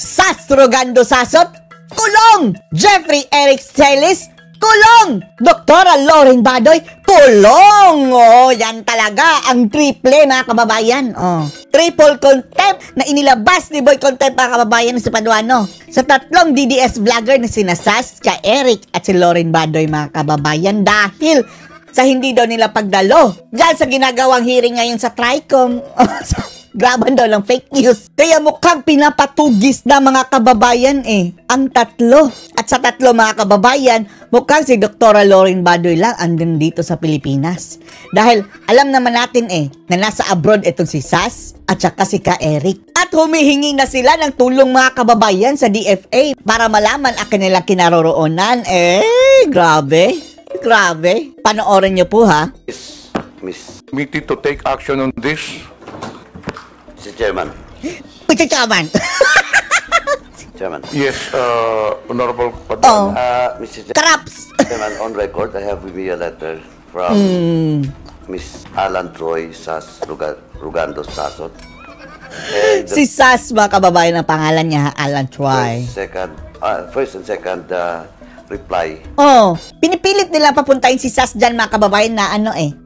Sas Rogando Sasot, kulong! Jeffrey Eric Celis, kulong! Dr. Lauren Badoy, kulong! Oh, yan talaga ang triple mga kababayan. Oh. Triple contempt na inilabas ni Boy Contempt mga kababayan sa Paduano. Sa tatlong DDS vlogger na sina Sas, Eric at si Lauren Badoy mga kababayan dahil sa hindi daw nila pagdalo dyan sa ginagawang hearing ngayon sa Tricom. Graban daw lang fake news. Kaya mukhang pinapatugis na mga kababayan ang tatlo. At sa tatlo mga kababayan, mukhang si Dr. Lauren Badoy lang andun dito sa Pilipinas. Dahil alam naman natin na nasa abroad itong si Sas at saka si Eric. At humihingi na sila ng tulong mga kababayan sa DFA para malaman ang kanilang kinaroroonan. Grabe. Grabe. Panoorin niyo po ha. Miss Committee to take action on this. Mr. Chairman. Mr. Chairman. Chairman. Yes, Honorable Paduano. Mr. Chairman, on record, I have with me a letter from Miss Alan Troy Sas Rogando Sasot. Si Sas, mga kababayan, ang pangalan niya, Alan Troy. First and second reply. Pinipilit nila papuntahin si Sas dyan mga kababayan na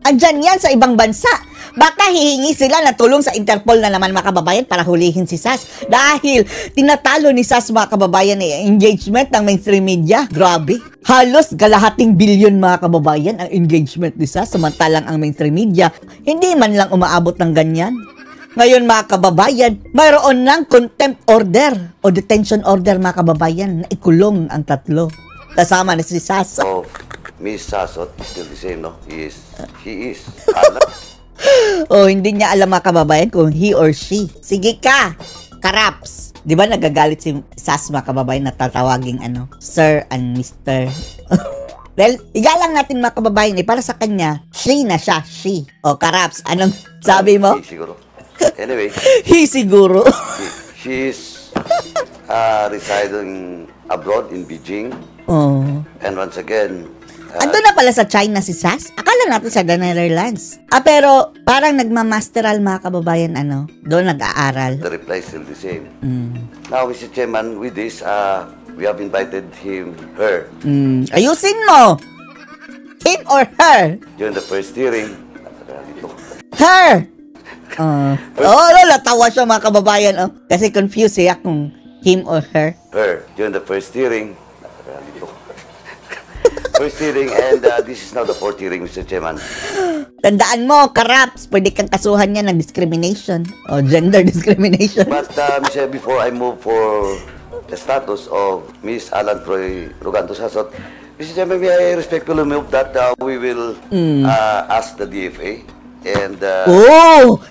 andyan yan sa ibang bansa. Baka hihingi sila na tulong sa Interpol na naman mga kababayan para hulihin si Sas. Dahil tinatalo ni Sas mga kababayan engagement ng mainstream media. Grabe. Halos kalahating bilyon mga kababayan ang engagement ni Sas samantalang ang mainstream media hindi man lang umaabot ng ganyan. Ngayon mga kababayan, mayroon ng contempt order o detention order mga kababayan na ikulong ang tatlo. Kasama na si Sas. Miss Sasot is still the same, no? He is. Hindi niya alam mga kababayan kung he or she. Sige ka, Karaps. Di ba nagagalit si Sas mga kababayan na tatawaging Sir and Mr. Well, igalang natin mga kababayan para sa kanya, she na siya, she. Karaps, anong sabi mo? He siguro. Anyway. He siguro. She is residing abroad in Beijing. And once again, ando na pala sa China si Sas? Akala natin sa Netherlands. Pero parang nagmamasteral mga kababayan, doon nag-aaral. The reply is still the same. Now, Mr. Chairman, with this, we have invited her. Ayusin mo! Him or her? During the first hearing. Her! Natawa siya mga kababayan. Kasi confused siya kung him or her. Her. During the first hearing. First hearing, and this is now the fourth hearing, Mr. Chairman. Tandaan mo, Karaps, pwede kang kasuhan niya ng discrimination o gender discrimination. But, Mr. before I move for the status of Miss Alan Troy Rogando Sasot, Mr. Chairman, may I respectfully move that we will ask the DFA and...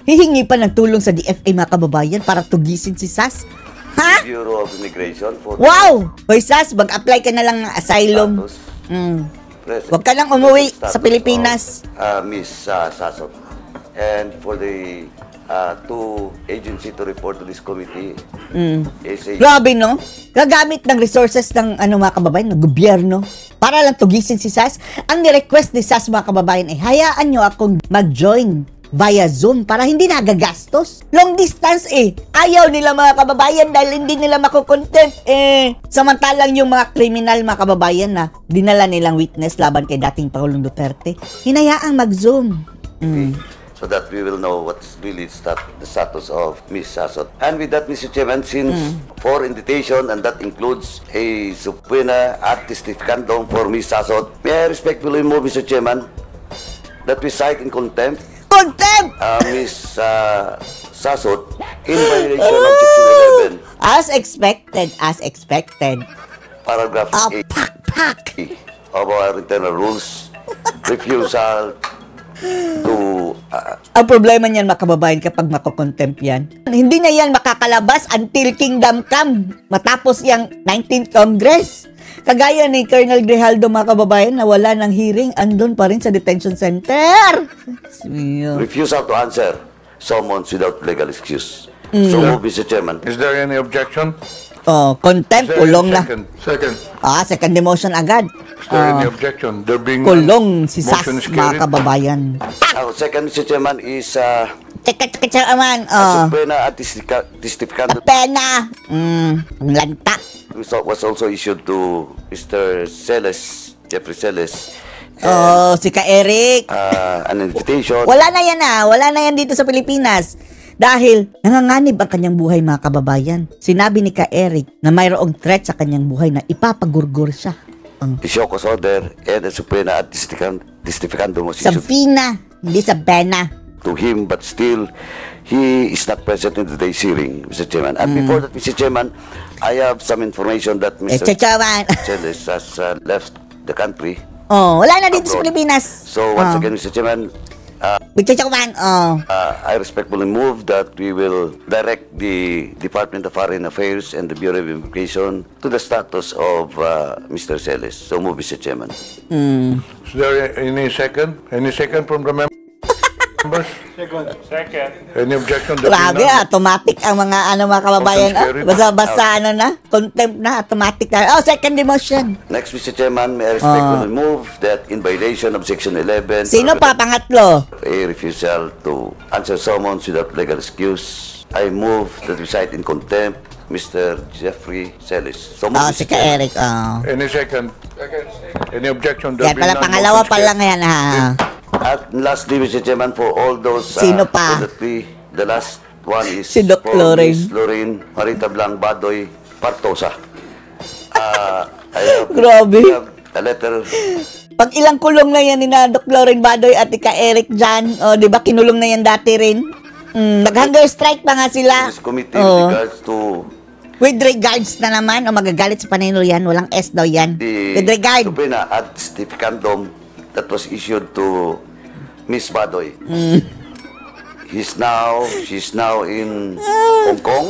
hihingi pa ng tulong sa DFA mga kababayan para tugisin si Sas. Ha? Bureau of Immigration for... Wow! Hoy Sas, mag-apply ka na lang ng asylum. Huwag ka lang umuwi sa Pilipinas. Miss Sasot. And for the two agency to report to this committee. Grabe, no? Gagamit ng resources ng mga kababayan, ng gobyerno, para lang tugisin si Sas. Ang ni-request ni Sas mga kababayan ay hayaan nyo akong mag-join via Zoom para hindi nagagastos. Long distance Ayaw nila mga kababayan dahil hindi nila makukontent Samantalang yung mga kriminal mga kababayan na dinala nilang witness laban kay dating Pangulong Duterte, hinayaang mag-Zoom. So that we will know what's really the status of Miss Sasot. And with that, Mr. Chairman, since for invitation, and that includes a subpoena at testificandum for Miss Sasot, may I respectfully move, Mr. Chairman, that we cite in contempt Miss Sasot in violation of Section 11. As expected. Paragraph 8 of our internal rules, refusal to... Ang problema niyan mga kababayan kapag makokontempt yan, hindi na yan makakalabas until Kingdom Come matapos yung 19th Congress. Kagaya ni Colonel Grijaldo mga kababayan na wala ng hearing, andun pa rin sa detention center. Refusal to answer summons without legal excuse. So move, Mr. Chairman. Is there any objection? Contempt, kulong na. Second. Second demotion agad. Is there any objection? There being kulong si Sas mga kababayan. Second, Mr. Chairman, is Tsaka man, subpoena at testificando pena. Ang lanta. was also issued to Mr. Celes, Jeffrey Celes. Si Ka Eric. An invitation. Wala na yan Wala na yan dito sa Pilipinas. Dahil nanganganib ang kanyang buhay, mga kababayan. Sinabi ni Ka Eric na mayroong threat sa kanyang buhay na ipapagurgur siya. The show cause order and the subpoena at testificando was Sa issued Fina, hindi sa Bena. to him, but still, he is not present in today's hearing, Mr. Chairman. And before that, Mr. Chairman, I have some information that Mr. Chachawan. Celes has left the country. Wala na dito sa Abroad. Pilipinas. So, once again, Mr. Chairman, Chachawan, I respectfully move that we will direct the Department of Foreign Affairs and the Bureau of Immigration to the status of Mr. Celes. So move, Mr. Chairman. Is there any second? Any second from the members? Second. Any objection? There Grabe, being none, automatic ang mga kababayan. Motion carried. Basta contempt na, automatic na. Second motion. Next, Mr. Chairman, may I respectfully move that in violation of Section 11, Sino pa, pangatlo? a refusal to answer summons without legal excuse, I move that we cite in contempt Mr. Jeffrey Celes. So move, Si Mr. Ka Chairman. Eric, Uh-huh. Any second? Any objection? There Yan being pala, none, pangalawa motion pa lang carried. yan, At lastly, Mr. Chairman, for all those Sino pa? for the three, the last one is Si Doc for Lorraine. Miss Lorraine Marita Blang Badoy Partosa. I Grabe. have a letter. Pag ilang kulong na yan ni na Doc Lauren Badoy at Ka Eric dyan, di ba kinulong na yan dati rin? Nag-hunger strike pa nga sila. This committee with regards to With regards na naman, magagalit sa panino yan, walang S daw yan. the With regard. subpoena ad stificandum that was issued to Miss Badoy. She's now in Hong Kong.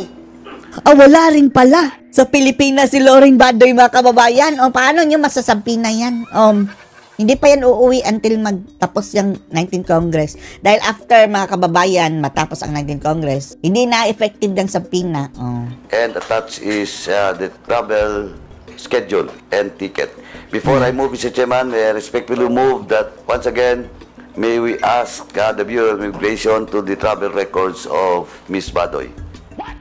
Wala rin pala. Sa Pilipinas si Lauren Badoy, mga kababayan. Paano nyo masasabi na yan? Hindi pa yan uuwi until magtapos yung 19th Congress. Dahil after, mga kababayan, matapos ang 19th Congress, hindi na effective ng subpoena. And attached is the travel schedule and ticket. Before I move, Mr. Chairman, may I respectfully move that once again, may we ask the Bureau of Immigration to the travel records of Miss Badoy.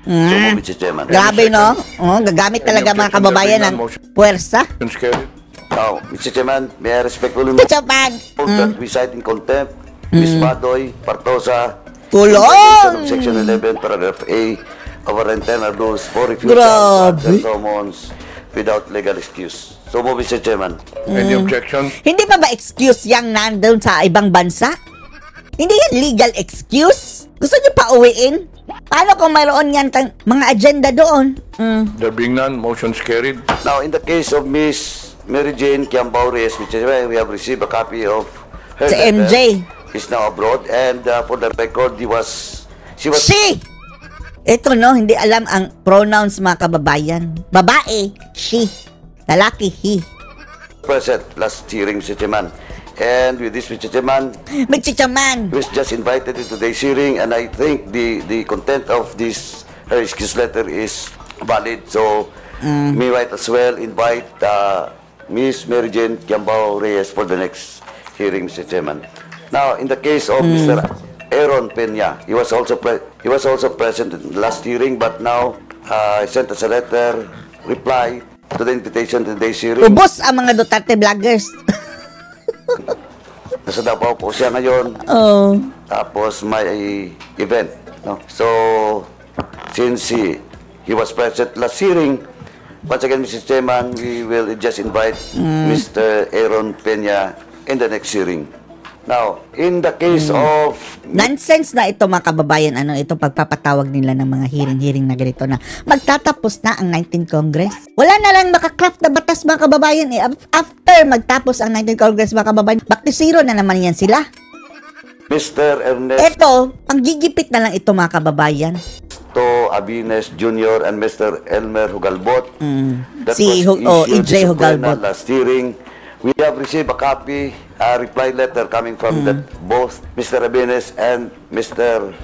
So move, Mr. Chairman. Grabe, no? Gagamit talaga mga kababayan ng puwersa. Motion carried. Now, Mr. Chairman, may I respectfully move Chachapan. that we cite in contempt Miss Badoy Partosa Tulong! of Section 11, Paragraph A of our internal rules for refusal Grabe. to answer summons without legal excuse. So move, Mr. Chairman. Any objection? Hindi pa ba excuse yang nandun sa ibang bansa? Hindi yan legal excuse? Gusto nyo pa uwiin? Paano kung mayroon yan mga agenda doon? There being none, motion carried. Now, in the case of Miss Mary Jane Kiambao Reyes, which is why we have received a copy of her Si letter. MJ. Is now abroad, and for the record, she was She! Ito, no, hindi alam ang pronouns, mga kababayan. Babae, she. Lalaki, he. present last hearing, Mr. Chairman. And with this, Mr. Chairman, Magchichaman. was just invited to today's hearing, and I think the content of this her excuse letter is valid. So, may might as well invite Miss Mary Jane Kiambao Reyes for the next hearing, Mr. Chairman. Now, in the case of Mr. Aaron Peña, he was also present in the last hearing, but now he sent us a letter reply to the invitation to today's hearing. Ubos ang mga Duterte vloggers. Nasa Davao po siya ngayon. Tapos may event. No? So, since he was present last hearing, once again, Mr. Chairman, we will just invite Mr. Aaron Peña in the next hearing. Now, in the case of... Nonsense na ito, mga kababayan. Itong pagpapatawag nila ng mga hearing-hearing na ganito na magtatapos na ang 19th Congress. Wala na lang makakraft na batas, mga kababayan. After magtapos ang 19th Congress, mga kababayan, back to zero na naman yan sila. Mr. Ernesto Ito, ang gigipit na lang ito, mga kababayan. Abines Jr. and Mr. Elmer Hugalbot. That Si was issued EJ this Hugalbot. last hearing. We have received a copy, a reply letter coming from both Mr. Abines and Mr.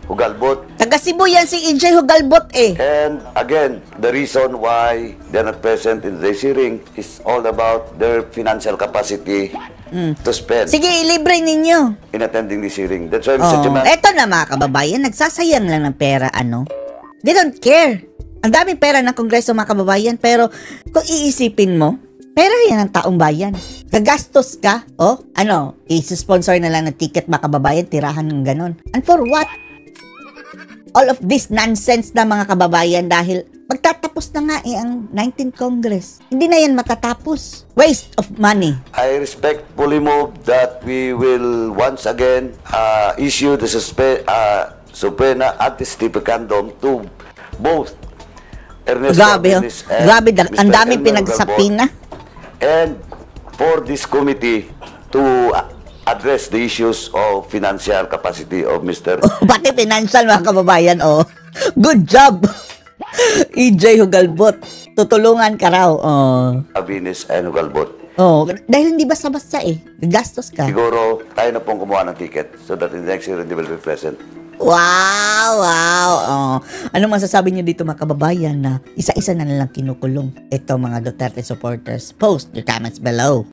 Hugalbot. Taga Cebu yan si EJ Hugalbot eh. And again, the reason why they're not present in this hearing is all about their financial capacity to spend Sige, ilibre ninyo. in attending this hearing. That's why, Mr. Oh, Chairman, eto na mga kababayan, nagsasayang lang ng pera, ano? They don't care. Ang daming pera ng Kongreso mga kababayan, pero kung iisipin mo, pera yan ng taong bayan. Gagastos ka, i-sponsor na lang ng ticket mga kababayan, tirahan ng ganon. And for what? All of this nonsense na mga kababayan dahil magtatapos na nga ang 19th Congress. Hindi na yan matatapos. Waste of money. I respectfully move that we will once again issue the subpoena anti-stipicandum to both Ernesto Grabe, Aviles and grabe, ang Mr. daming Elmer pinagsapina. Galbon, and for this committee to address the issues of financial capacity of Mr. Pati financial mga kababayan, oh. Good job. EJ Hugalbot. Tutulungan ka raw, oh. Aviles and Galbon. Oh, dahil hindi basta-basta eh. Gastos ka. Siguro tayo na pong kumuha ng ticket so that in the next year they will be present. Wow, wow. Oh. Ano masasabi niyo dito mga kababayan na isa-isa na lang kinukulong ito mga Duterte supporters? Post your comments below.